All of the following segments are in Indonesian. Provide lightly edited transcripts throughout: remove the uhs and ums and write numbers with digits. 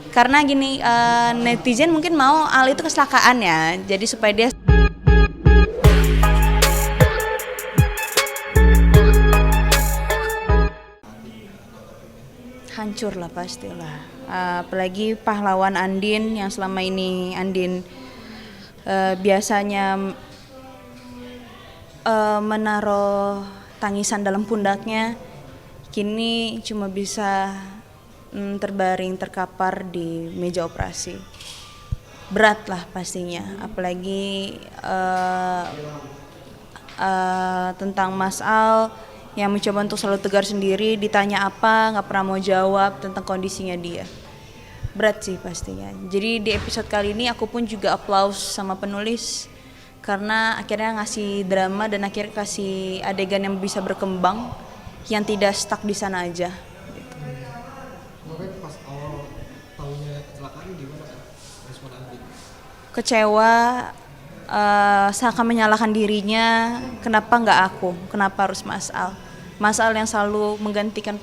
Karena gini, netizen mungkin mau Al itu kecelakaan ya, jadi supaya dia hancur lah pastilah. Apalagi pahlawan Andin yang selama ini Andin biasanya menaruh tangisan dalam pundaknya, kini cuma bisa terbaring terkapar di meja operasi. Berat lah pastinya, apalagi tentang Mas Al yang mencoba untuk selalu tegar sendiri, ditanya apa nggak pernah mau jawab tentang kondisinya dia. Berat sih pastinya. Jadi di episode kali ini aku pun juga applause sama penulis karena akhirnya ngasih drama dan akhirnya kasih adegan yang bisa berkembang, yang tidak stuck di sana aja. Makanya pas awal tahunya kecelakaan gimana respon Andin? Kecewa, seakan menyalahkan dirinya, kenapa nggak aku, kenapa harus Mas Al. Mas Al yang selalu menggantikan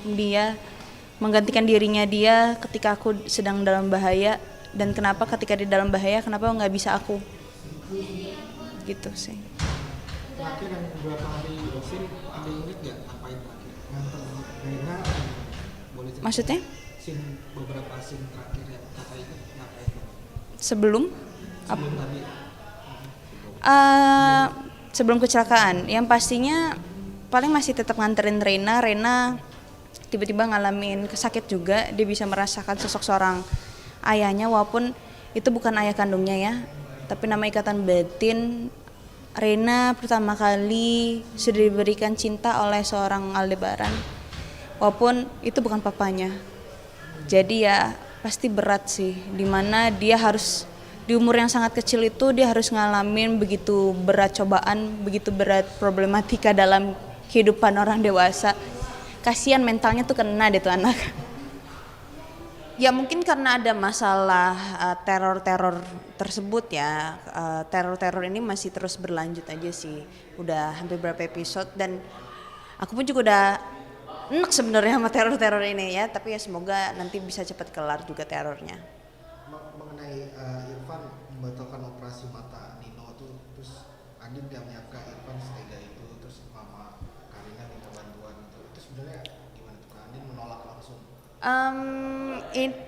dirinya dia ketika aku sedang dalam bahaya, dan kenapa ketika di dalam bahaya kenapa nggak bisa aku, gitu sih. Terakhir yang beberapa hari scene, ada inget nggak ngapain terakhir? Nganter Rena, boleh cerita? Maksudnya? Beberapa scene terakhir yang kakak inget ngapain? Sebelum Tadi sebelum kecelakaan, yang pastinya paling masih tetap nganterin Rena tiba-tiba ngalamin sakit juga, dia bisa merasakan sosok seorang ayahnya walaupun itu bukan ayah kandungnya ya, tapi nama ikatan batin. Rena pertama kali sudah diberikan cinta oleh seorang Aldebaran walaupun itu bukan papanya. Jadi ya pasti berat sih, dimana dia harus di umur yang sangat kecil itu dia harus ngalamin begitu berat cobaan, begitu berat problematika dalam kehidupan orang dewasa. Kasihan mentalnya tuh kena deh tuh anak. Ya mungkin karena ada masalah teror-teror tersebut ya. Teror-teror ini masih terus berlanjut aja sih. Udah hampir berapa episode dan aku pun juga udah enak sebenarnya sama teror-teror ini ya. Tapi ya semoga nanti bisa cepat kelar juga terornya. mengenai Irfan membatalkan operasi mata Nino tuh, terus Andin gak menyangka Irfan setega itu, terus mama Karina minta bantuan itu sebenarnya gimana tuh? Andin menolak langsung?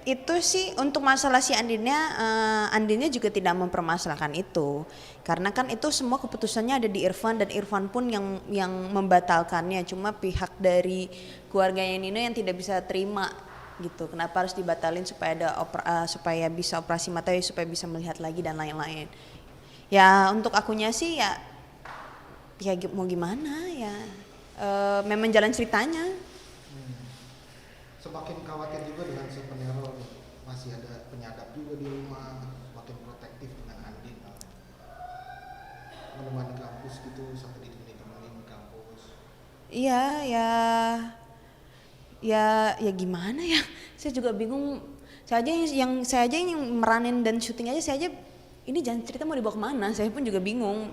Itu sih untuk masalah si Andinnya juga tidak mempermasalahkan itu, karena kan itu semua keputusannya ada di Irfan dan Irfan pun yang membatalkannya. Cuma pihak dari keluarganya Nino yang tidak bisa terima gitu, kenapa harus dibatalin supaya supaya bisa operasi mata, supaya bisa melihat lagi dan lain-lain. Ya untuk akunya sih ya mau gimana ya, memang jalan ceritanya. Semakin khawatir juga dengan si peneror, masih ada penyadap juga di rumah, semakin protektif dengan Andin, menemani kampus gitu sampai ditemenin kampus. Iya ya gimana ya, saya juga bingung. Saya aja yang meranin dan syuting aja, saya aja ini jalan cerita mau dibawa kemana, saya pun juga bingung.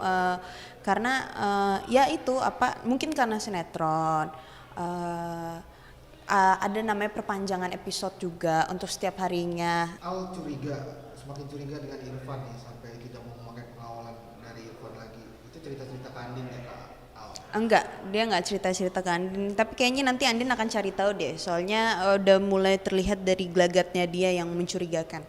Karena ya itu apa, mungkin karena sinetron, ada namanya perpanjangan episode juga untuk setiap harinya. Al semakin curiga dengan Irfan ya, sampai tidak mau memakai pengawalan dari Irfan lagi. Itu cerita-cerita ke Andin ya Kak Al? Enggak, dia nggak cerita ke Andin, tapi kayaknya nanti Andin akan cari tahu deh, soalnya udah mulai terlihat dari gelagatnya dia yang mencurigakan.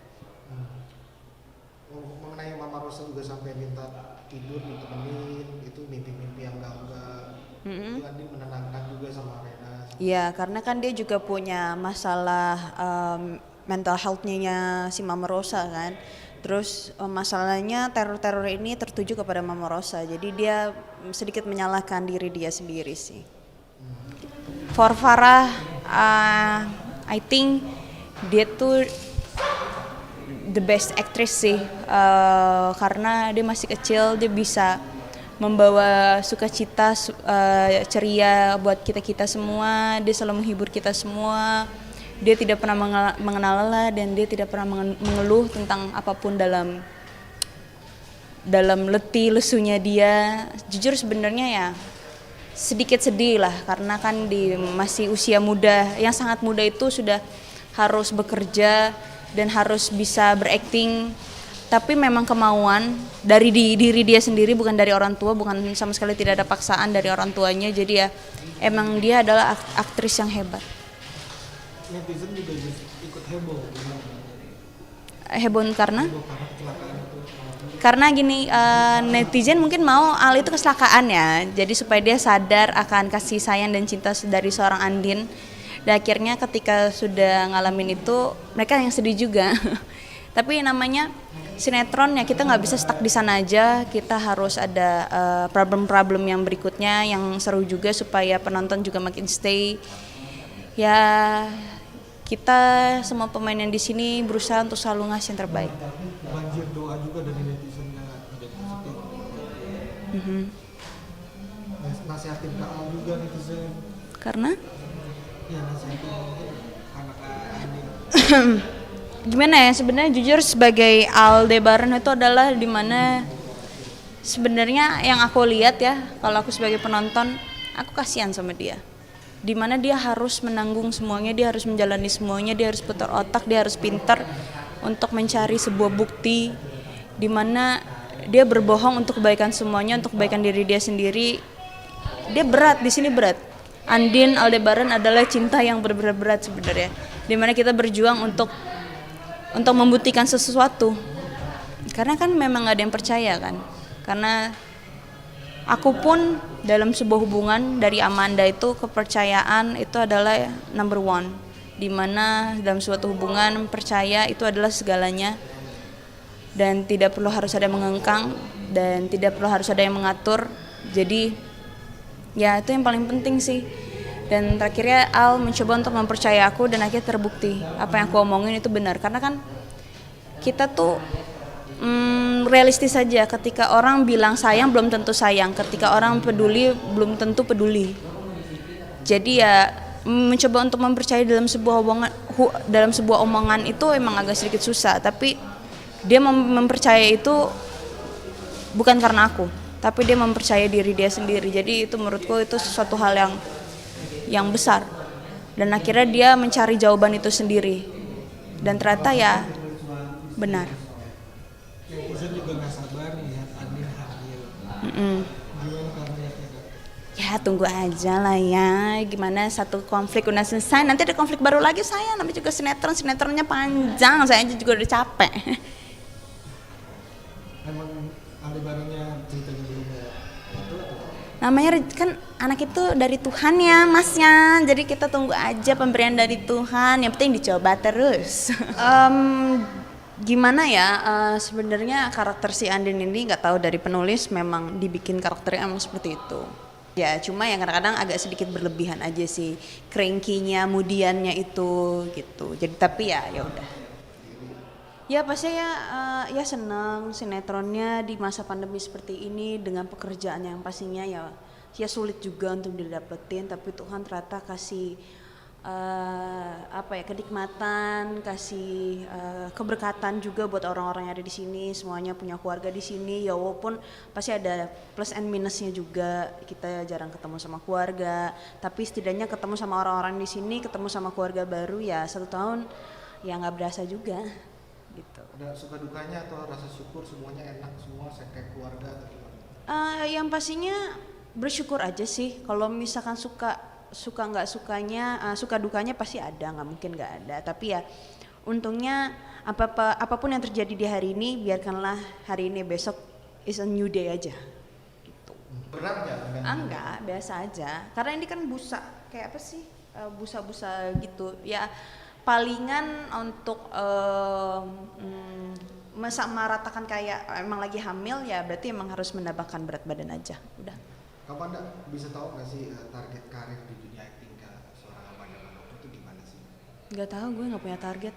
Mengenai Mama Rosa juga sampai minta tidur ditemenin, itu mimpi-mimpi yang enggak. Itu Andin menenangkan juga sama Rena. Iya, karena kan dia juga punya masalah mental health-nya si Mama Rosa kan. Terus masalahnya teror-teror ini tertuju kepada Mama Rosa, jadi dia sedikit menyalahkan diri dia sendiri sih. For Farah, I think dia tuh the best actress sih, karena dia masih kecil, dia bisa membawa sukacita, ceria buat kita semua. Dia selalu menghibur kita semua. Dia tidak pernah mengenal lelah dan dia tidak pernah mengeluh tentang apapun dalam letih lesunya dia. Jujur sebenarnya ya sedikit sedih lah, karena kan di masih usia muda, yang sangat muda itu sudah harus bekerja dan harus bisa berakting, tapi memang kemauan dari diri dia sendiri, bukan dari orang tua, bukan sama sekali tidak ada paksaan dari orang tuanya. Jadi ya emang dia adalah aktris yang hebat. Netizen juga ikut heboh Heboh karena kecelakaan itu. karena gini, netizen mungkin mau Al itu kecelakaan ya, jadi supaya dia sadar akan kasih sayang dan cinta dari seorang Andin. Dan akhirnya ketika sudah ngalamin itu, mereka yang sedih juga. Tapi namanya sinetron ya, kita nggak bisa stuck di sana aja, kita harus ada problem-problem yang berikutnya yang seru juga supaya penonton juga makin stay. Ya kita semua pemain yang di sini berusaha untuk selalu ngasih yang terbaik. Banjir doa juga dari netizennya menjadi positif. Nasihatin ke Al juga netizen. Karena Ya nasihatin anak Andin. gimana ya, sebenarnya jujur sebagai Aldebaran itu adalah dimana sebenarnya yang aku lihat ya, kalau aku sebagai penonton, aku kasihan sama dia. Dimana dia harus menanggung semuanya, dia harus menjalani semuanya, dia harus putar otak, dia harus pintar untuk mencari sebuah bukti, dimana dia berbohong untuk kebaikan semuanya, untuk kebaikan diri dia sendiri. Dia berat, di sini berat. Andin Aldebaran adalah cinta yang benar-benar berat sebenarnya, dimana kita berjuang untuk membuktikan sesuatu, karena kan memang gak ada yang percaya kan. Karena aku pun dalam sebuah hubungan dari Amanda itu, kepercayaan itu adalah number one, dimana dalam suatu hubungan percaya itu adalah segalanya, dan tidak perlu harus ada yang mengengkang, dan tidak perlu harus ada yang mengatur. Jadi ya itu yang paling penting sih. Dan terakhirnya Al mencoba untuk mempercayai aku, dan akhirnya terbukti apa yang aku omongin itu benar. Karena kan kita tuh realistis saja, ketika orang bilang sayang belum tentu sayang, ketika orang peduli belum tentu peduli. Jadi ya mencoba untuk mempercayai dalam sebuah omongan itu emang agak sedikit susah, tapi dia mempercayai itu bukan karena aku, tapi dia mempercayai diri dia sendiri. Jadi itu menurutku itu sesuatu hal yang besar, dan akhirnya dia mencari jawaban itu sendiri, dan ternyata ya benar. Netizen juga nggak sabar lihat Andin hamil. Gimana kabarnya? Ya tunggu aja lah ya, gimana satu konflik udah selesai, nanti ada konflik baru lagi. Saya namanya juga sinetronnya panjang, saya juga udah capek. Emang Aldebarannya ceritanya belum itu atau? Namanya kan anak itu dari Tuhan ya masnya, jadi kita tunggu aja pemberian dari Tuhan, yang penting dicoba terus. Gimana ya, sebenarnya karakter si Andin ini nggak tahu dari penulis memang dibikin karakternya emang seperti itu. Ya cuma yang kadang-kadang agak sedikit berlebihan aja sih, cranky-nya, mudiannya itu gitu. Jadi tapi ya udah. Ya pasti ya senang sinetronnya di masa pandemi seperti ini dengan pekerjaan yang pastinya ya sulit juga untuk didapetin, tapi Tuhan ternyata kasih kenikmatan, kasih keberkatan juga buat orang-orang yang ada di sini, semuanya punya keluarga di sini. Ya walaupun pasti ada plus and minusnya juga, kita jarang ketemu sama keluarga, tapi setidaknya ketemu sama orang-orang di sini, ketemu sama keluarga baru ya 1 tahun ya nggak berasa juga. Gitu. Ada suka dukanya atau rasa syukur semuanya enak semua kayak keluarga atau gimana? Yang pastinya bersyukur aja sih. Kalau misalkan suka nggak sukanya, suka dukanya pasti ada, nggak mungkin nggak ada. Tapi ya untungnya apapun yang terjadi di hari ini, biarkanlah hari ini, besok is a new day aja. Gitu. Berat nggak? Enggak, biasa aja. Karena ini kan busa, kayak apa sih, busa-busa gitu. Ya palingan untuk meratakan kayak emang lagi hamil, ya berarti emang harus menambahkan berat badan aja. Udah. Kapan Anda bisa tahu nggak sih target karir di dunia acting seorang Amanda Manopo itu gimana sih? Nggak tahu, gue nggak punya target.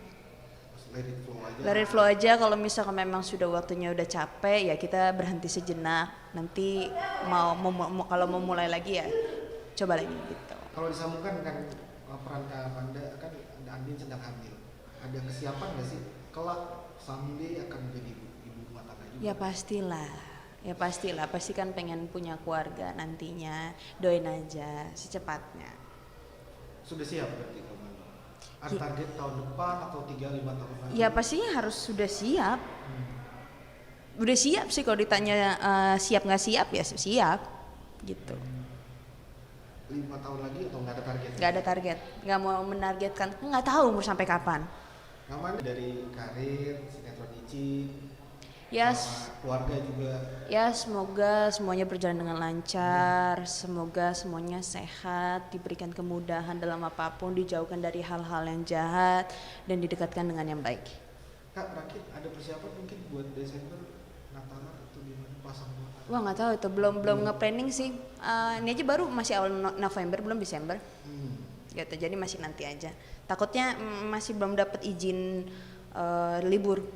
Let it flow aja. Let it flow aja. Kalau misalkan memang sudah waktunya udah capek, ya kita berhenti sejenak. Nanti kalau mau mulai lagi ya coba lagi gitu. Kalau disambungkan kan peran Amanda kan Andin sedang hamil, ada kesiapan nggak sih kelak someday akan menjadi ibu rumah tangga juga? Ya pastilah, pasti kan pengen punya keluarga nantinya. Doain aja secepatnya. Sudah siap berarti kamu? Ada target tahun depan atau 3-5 tahun lagi? Ya pastinya harus sudah siap. Udah siap sih kalau ditanya siap nggak siap ya siap gitu. 5 tahun lagi atau nggak ada target? Nggak ada target, nggak mau menargetkan, nggak tahu umur sampai kapan. Namanya dari karir, sinetron Ici, Ya, sama keluarga juga. ya semoga semuanya berjalan dengan lancar, semoga semuanya sehat, diberikan kemudahan dalam apapun, dijauhkan dari hal-hal yang jahat dan didekatkan dengan yang baik. Kak, terakhir ada persiapan mungkin buat Desember, Natalan atau gimana pasang mata? Wah nggak tahu itu belum nge-planning sih. Ini aja baru masih awal November belum Desember. Gitu jadi masih nanti aja. Takutnya masih belum dapat izin libur.